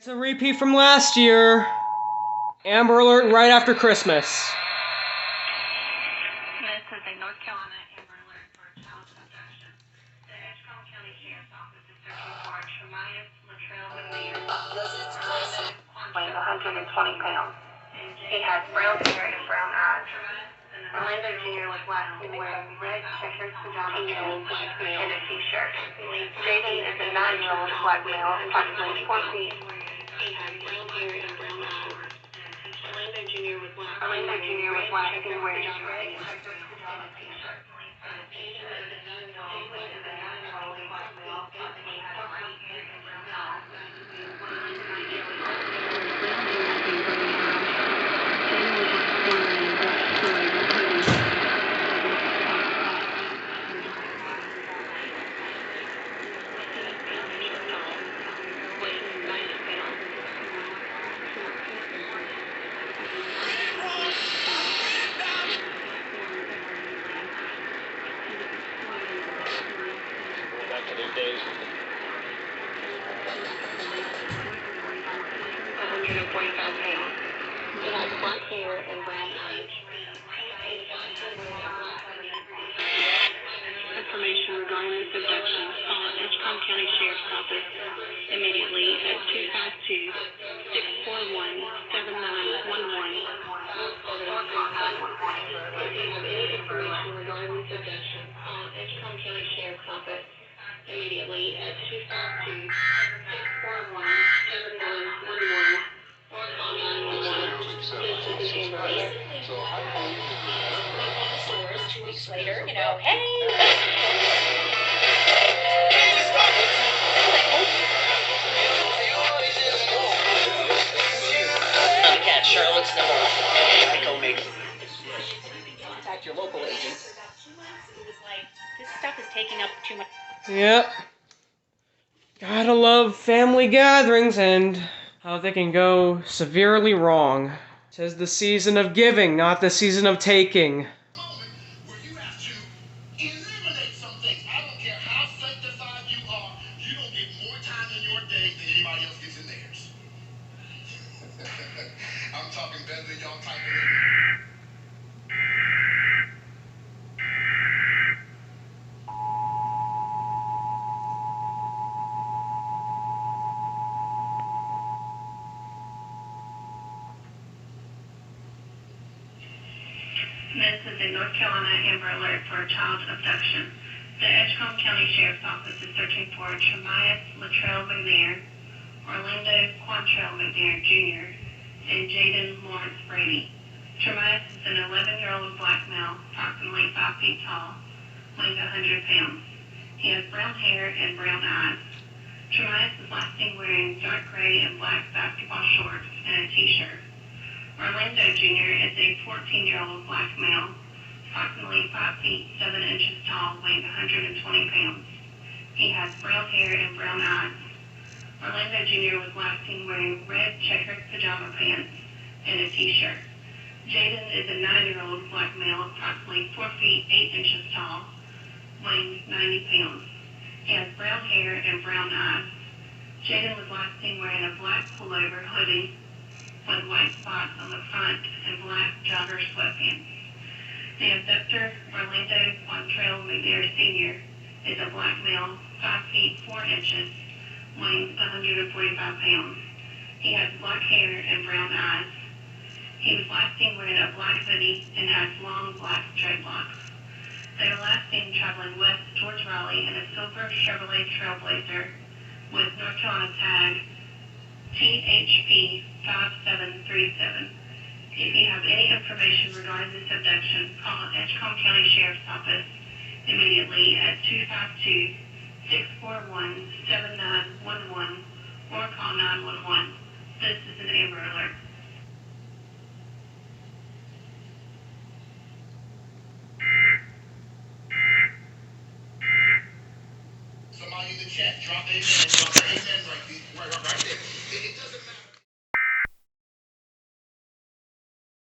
It's a repeat from last year. Amber Alert right after Christmas. This is a North Carolina Amber Alert for a child abduction. The Edgecombe County Sheriff's Office is searching for Tremias Latrell McNair, 120 pounds. He has brown hair and brown eyes. Orlando Jr. was last seen wearing red checkered pajama pants and a t-shirt. Jaden is a 9-year-old black male, approximately 4 feet. He has brown hair and brown eyes. Orlando Jr. was last seen wearing red checkered pajama pants and a t-shirt. Jaden is a 9-year-old black male, approximately 4 feet. He has brown hair and brown eyes. Days. 145 pounds. He has black hair and brown eyes. Information regarding this abduction, call Edgecombe County Sheriff's Office immediately at 252-641-7911. If you have any information regarding this abduction, call Edgecombe County Sheriff's Office immediately at 252-641-7911 or call 911. This is Amber Alert. Stores 2 weeks later, hey! Catch Charlotte's number. Psycho makes. Contact your local agent. It was like, this stuff is taking up too much. Yep. Gotta love family gatherings and how they can go severely wrong. 'Tis the season of giving, not the season of taking. Where you have to eliminate some things. I don't care how sanctified you are, you don't get more time in your day than anybody else gets in theirs. I'm talking better than y'all typing in. This is a North Carolina Amber Alert for a child abduction. The Edgecombe County Sheriff's Office is searching for Tremias Latrell McNair, Orlando Quantrell McNair Jr., and Jaden Lawrence Brady. Tremias is an 11-year-old black male, approximately 5 feet tall, weighing 100 pounds. He has brown hair and brown eyes. Tremias is last seen wearing dark gray and black basketball shorts and a t-shirt. Orlando Jr. is a 14-year-old black male, approximately 5 feet 7 inches tall, weighing 120 pounds. He has brown hair and brown eyes. Orlando Jr. was last seen wearing red checkered pajama pants and a t-shirt. Jaden is a 9-year-old black male, approximately 4 feet 8 inches tall, weighing 90 pounds. He has brown hair and brown eyes. Jaden was last seen wearing a black pullover hoodie with white spots on the front and black jogger sweatpants. The abductor, Orlando Quantrell McNair Sr., is a black male, 5 feet 4 inches, weighing 145 pounds. He has black hair and brown eyes. He was last seen wearing a black hoodie and has long black dreadlocks. They were last seen traveling west towards Raleigh in a silver Chevrolet Trailblazer with North Carolina tag THP 5737. If you have any information regarding this abduction, call Edgecombe County Sheriff's Office immediately at 252-641-7911 or call 911. This is an Amber Alert. Somebody in the chat, drop amen.